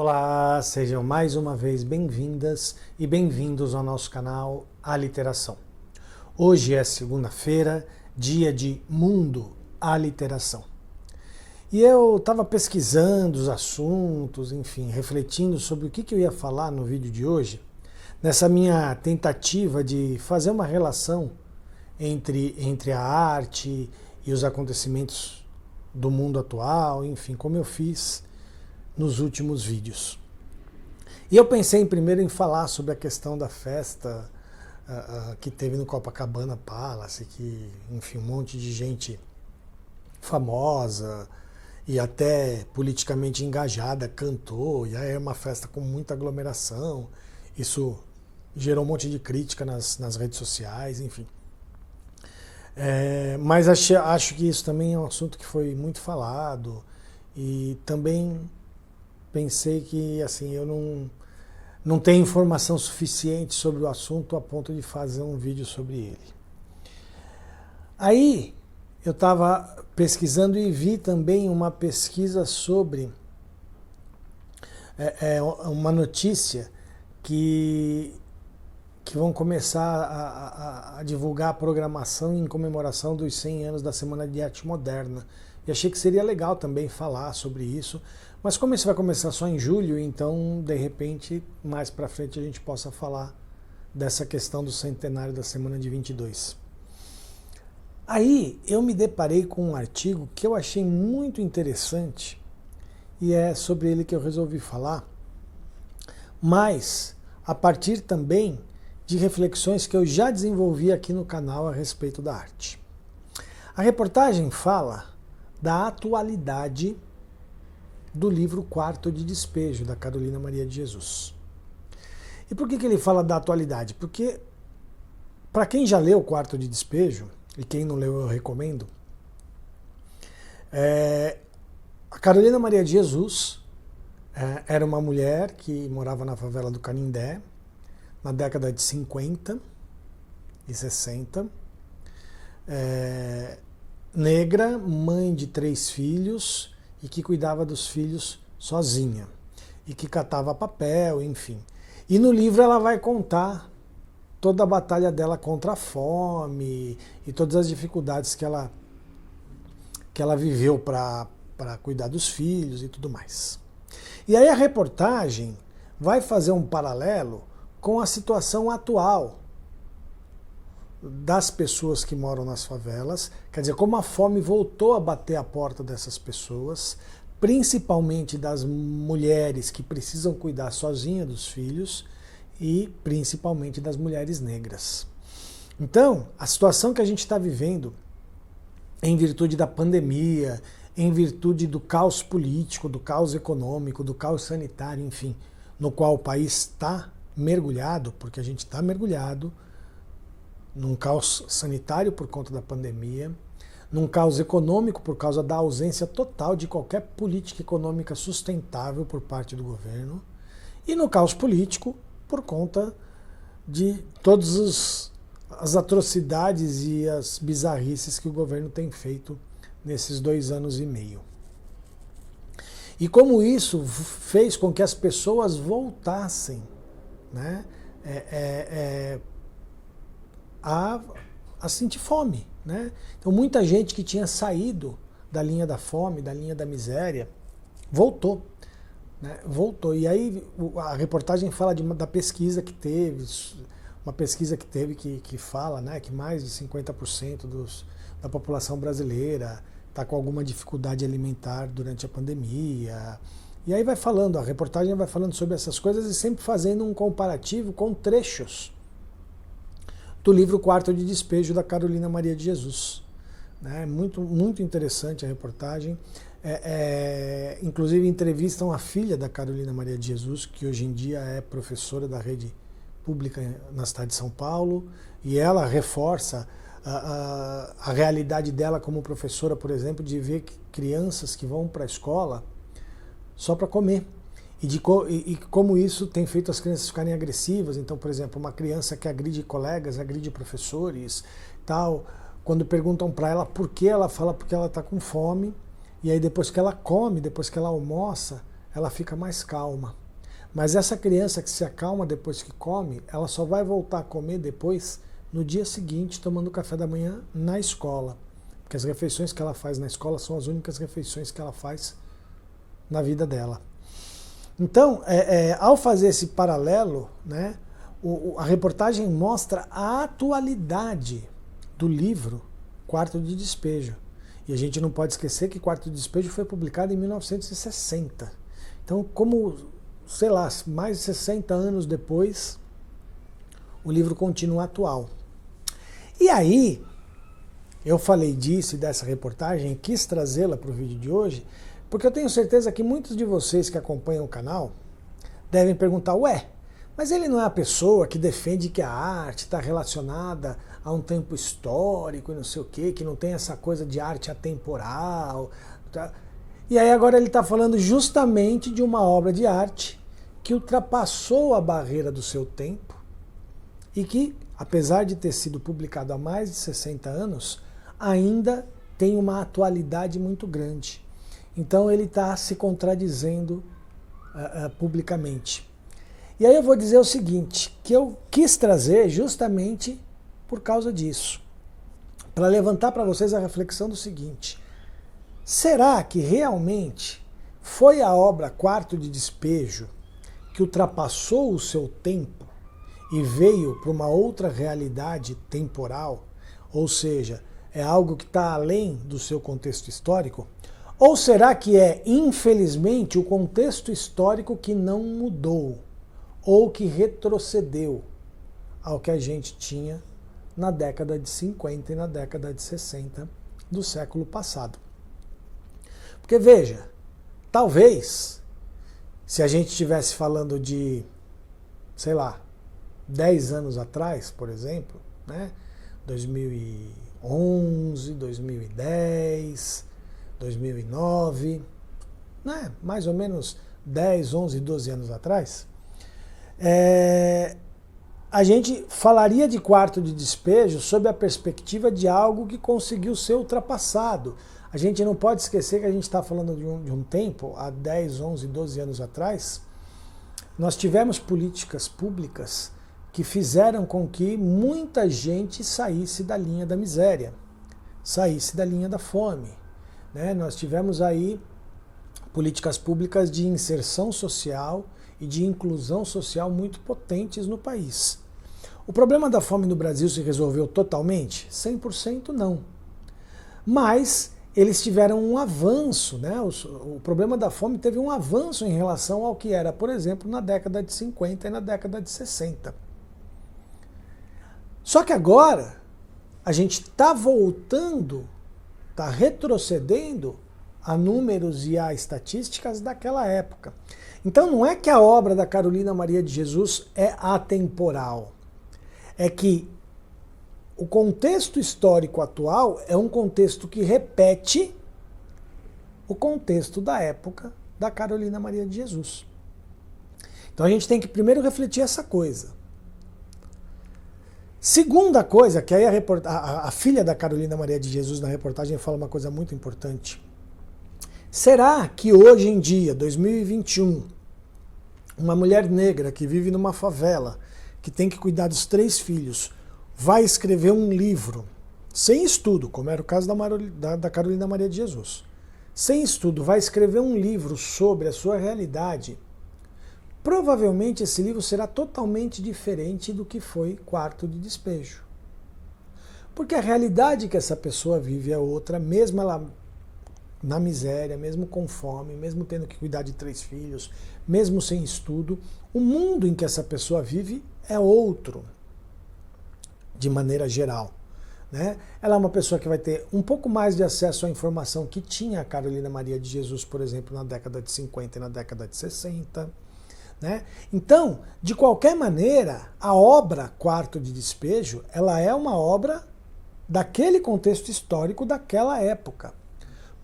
Olá, sejam mais uma vez bem-vindas e bem-vindos ao nosso canal Aliteração. Hoje é segunda-feira, dia de Mundo Aliteração. E eu estava pesquisando os assuntos, enfim, refletindo sobre o que eu ia falar no vídeo de hoje, nessa minha tentativa de fazer uma relação entre a arte e os acontecimentos do mundo atual, enfim, como eu fiz nos últimos vídeos. E eu pensei primeiro em falar sobre a questão da festa que teve no Copacabana Palace, que, enfim, um monte de gente famosa e até politicamente engajada cantou, e aí é uma festa com muita aglomeração. Isso gerou um monte de crítica nas redes sociais, enfim. Mas acho que isso também é um assunto que foi muito falado, e também pensei que assim, eu não tenho informação suficiente sobre o assunto a ponto de fazer um vídeo sobre ele. Aí eu estava pesquisando e vi também uma pesquisa sobre uma notícia que vão começar a divulgar a programação em comemoração dos 100 anos da Semana de Arte Moderna. E achei que seria legal também falar sobre isso, mas como isso vai começar só em julho, então, de repente, mais para frente a gente possa falar dessa questão do centenário da Semana de 22. Aí eu me deparei com um artigo que eu achei muito interessante, e é sobre ele que eu resolvi falar, mas a partir também de reflexões que eu já desenvolvi aqui no canal a respeito da arte. A reportagem fala da atualidade do livro Quarto de Despejo, da Carolina Maria de Jesus. E por que ele fala da atualidade? Porque, para quem já leu o Quarto de Despejo, e quem não leu eu recomendo, a Carolina Maria de Jesus era uma mulher que morava na favela do Canindé, na década de 50 e 60, negra, mãe de 3 filhos e que cuidava dos filhos sozinha e que catava papel, enfim. E no livro ela vai contar toda a batalha dela contra a fome e todas as dificuldades que ela viveu para cuidar dos filhos e tudo mais. E aí a reportagem vai fazer um paralelo com a situação atual das pessoas que moram nas favelas, quer dizer, como a fome voltou a bater a porta dessas pessoas, principalmente das mulheres que precisam cuidar sozinha dos filhos e principalmente das mulheres negras. Então, a situação que a gente está vivendo, em virtude da pandemia, em virtude do caos político, do caos econômico, do caos sanitário, enfim, no qual o país está mergulhado, porque a gente está mergulhado num caos sanitário por conta da pandemia, num caos econômico por causa da ausência total de qualquer política econômica sustentável por parte do governo, e no caos político por conta de todas as atrocidades e as bizarrices que o governo tem feito nesses 2 anos e meio. E como isso fez com que as pessoas voltassem, né, a sentir fome, né? Então muita gente que tinha saído da linha da fome, da linha da miséria, voltou, né? Voltou. E aí a reportagem fala da pesquisa que teve, uma pesquisa que teve que fala, né, que mais de 50% da população brasileira está com alguma dificuldade alimentar durante a pandemia. E aí vai falando, a reportagem vai falando sobre essas coisas e sempre fazendo um comparativo com trechos do livro Quarto de Despejo, da Carolina Maria de Jesus. Muito, muito interessante a reportagem. Inclusive entrevistam a filha da Carolina Maria de Jesus, que hoje em dia é professora da rede pública na cidade de São Paulo, e ela reforça a realidade dela como professora, por exemplo, de ver crianças que vão para a escola só para comer. E como isso tem feito as crianças ficarem agressivas. Então, por exemplo, uma criança que agride colegas, agride professores, tal, quando perguntam para ela por que, ela fala porque ela está com fome, e aí depois que ela come, depois que ela almoça, ela fica mais calma. Mas essa criança que se acalma depois que come, ela só vai voltar a comer depois, no dia seguinte, tomando café da manhã na escola. Porque as refeições que ela faz na escola são as únicas refeições que ela faz na vida dela. Então, ao fazer esse paralelo, né, a reportagem mostra a atualidade do livro Quarto de Despejo. E a gente não pode esquecer que Quarto de Despejo foi publicado em 1960. Então, como, sei lá, mais de 60 anos depois, o livro continua atual. E aí, eu falei disso e dessa reportagem, quis trazê-la para o vídeo de hoje, porque eu tenho certeza que muitos de vocês que acompanham o canal devem perguntar, ué, mas ele não é a pessoa que defende que a arte está relacionada a um tempo histórico e não sei o quê, que não tem essa coisa de arte atemporal. Tá? E aí agora ele está falando justamente de uma obra de arte que ultrapassou a barreira do seu tempo e que, apesar de ter sido publicado há mais de 60 anos, ainda tem uma atualidade muito grande. Então ele está se contradizendo publicamente. E aí eu vou dizer o seguinte, que eu quis trazer justamente por causa disso, para levantar para vocês a reflexão do seguinte: será que realmente foi a obra Quarto de Despejo que ultrapassou o seu tempo e veio para uma outra realidade temporal? Ou seja, é algo que está além do seu contexto histórico? Ou será que é, infelizmente, o contexto histórico que não mudou ou que retrocedeu ao que a gente tinha na década de 50 e na década de 60 do século passado? Porque veja, talvez, se a gente estivesse falando de, sei lá, 10 anos atrás, por exemplo, né? 2011, 2010, 2009, né? Mais ou menos 10, 11, 12 anos atrás, a gente falaria de Quarto de Despejo sob a perspectiva de algo que conseguiu ser ultrapassado. A gente não pode esquecer que a gente está falando de um tempo, há 10, 11, 12 anos atrás, nós tivemos políticas públicas que fizeram com que muita gente saísse da linha da miséria, saísse da linha da fome. Né? Nós tivemos aí políticas públicas de inserção social e de inclusão social muito potentes no país. O problema da fome no Brasil se resolveu totalmente? 100% não. Mas eles tiveram um avanço, né? O problema da fome teve um avanço em relação ao que era, por exemplo, na década de 50 e na década de 60. Só que agora a gente está voltando, está retrocedendo a números e a estatísticas daquela época. Então não é que a obra da Carolina Maria de Jesus é atemporal. É que o contexto histórico atual é um contexto que repete o contexto da época da Carolina Maria de Jesus. Então a gente tem que primeiro refletir essa coisa. Segunda coisa, que aí a filha da Carolina Maria de Jesus na reportagem fala uma coisa muito importante. Será que hoje em dia, 2021, uma mulher negra que vive numa favela, que tem que cuidar dos 3 filhos, vai escrever um livro, sem estudo, como era o caso da Carolina Maria de Jesus, sem estudo, vai escrever um livro sobre a sua realidade? Provavelmente esse livro será totalmente diferente do que foi Quarto de Despejo. Porque a realidade que essa pessoa vive é outra, mesmo ela na miséria, mesmo com fome, mesmo tendo que cuidar de 3 filhos, mesmo sem estudo, o mundo em que essa pessoa vive é outro, de maneira geral. Né? Ela é uma pessoa que vai ter um pouco mais de acesso à informação que tinha a Carolina Maria de Jesus, por exemplo, na década de 50 e na década de 60. Né? Então, de qualquer maneira, a obra Quarto de Despejo, ela é uma obra daquele contexto histórico daquela época.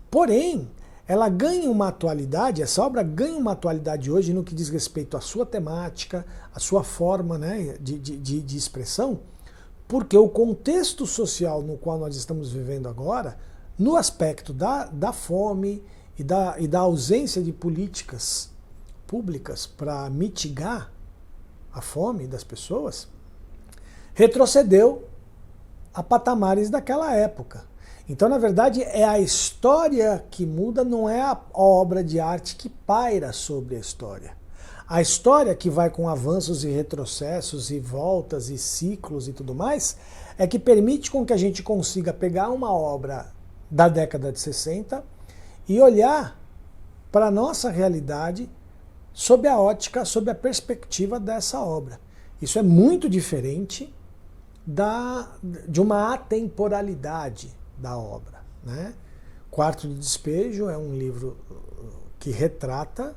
Porém, ela ganha uma atualidade, essa obra ganha uma atualidade hoje no que diz respeito à sua temática, à sua forma, né, de expressão, porque o contexto social no qual nós estamos vivendo agora, no aspecto da fome e da ausência de políticas públicas para mitigar a fome das pessoas, retrocedeu a patamares daquela época. Então, na verdade, é a história que muda, não é a obra de arte que paira sobre a história. A história que vai com avanços e retrocessos e voltas e ciclos e tudo mais, é que permite com que a gente consiga pegar uma obra da década de 60 e olhar para a nossa realidade sob a ótica, sob a perspectiva dessa obra. Isso é muito diferente de uma atemporalidade da obra, né? Quarto de Despejo é um livro que retrata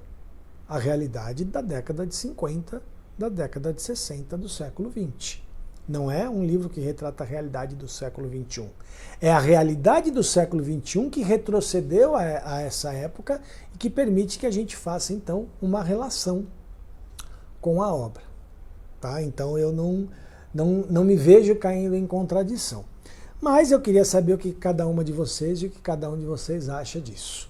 a realidade da década de 50, da década de 60 do século XX. Não é um livro que retrata a realidade do século XXI. É a realidade do século XXI que retrocedeu a essa época e que permite que a gente faça, então, uma relação com a obra. Tá? Então eu não me vejo caindo em contradição. Mas eu queria saber o que cada uma de vocês e o que cada um de vocês acha disso.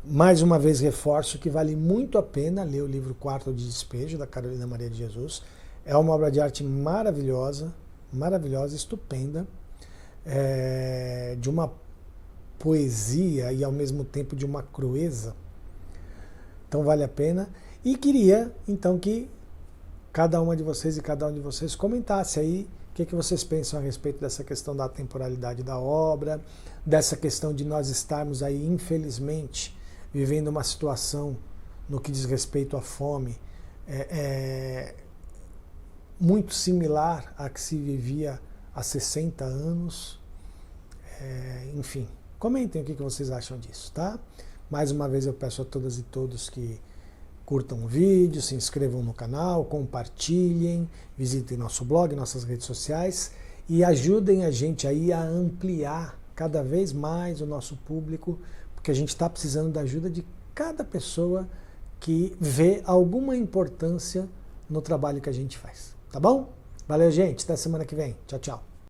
Mais uma vez reforço que vale muito a pena ler o livro Quarto de Despejo, da Carolina Maria de Jesus. É uma obra de arte maravilhosa, maravilhosa, estupenda, de uma poesia e ao mesmo tempo de uma crueza. Então vale a pena. E queria, então, que cada uma de vocês e cada um de vocês comentasse aí o que vocês pensam a respeito dessa questão da temporalidade da obra, dessa questão de nós estarmos aí, infelizmente, vivendo uma situação no que diz respeito à fome muito similar à que se vivia há 60 anos. Enfim, comentem o que vocês acham disso, tá? Mais uma vez eu peço a todas e todos que curtam o vídeo, se inscrevam no canal, compartilhem, visitem nosso blog, nossas redes sociais e ajudem a gente aí a ampliar cada vez mais o nosso público, porque a gente está precisando da ajuda de cada pessoa que vê alguma importância no trabalho que a gente faz. Tá bom? Valeu, gente. Até semana que vem. Tchau, tchau.